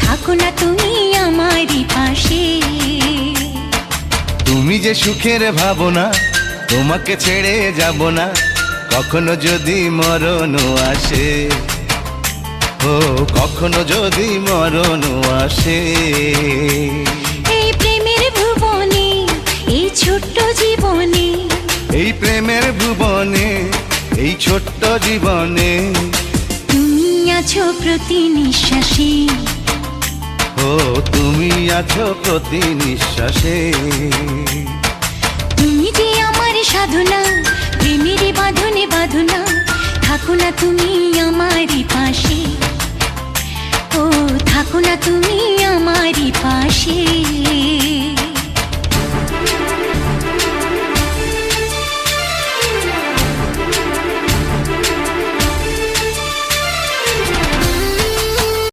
থাকো না তুমি আমারই পাশে। তুমি যে সুখের ভাবনা, তোমাকে ছেড়ে যাব না কখনো যদি মরণ আসে। ও কখনো যদি মরণ আসে। এই প্রেমের ভুবনে, এই ছোট্ট জীবনে, এই প্রেমের ভুবনে, এই ছোট্ট জীবনে তুমি আছো প্রতি নিঃশ্বাসে। ও তুমি আছো প্রতি নিঃশ্বাসে। তুমি যে আমার সাধনা, প্রেমের বাঁধনে বাঁধনা, থাকো না তুমি আমারই পাশে। ও থাকো না তুমি আমারই পাশে।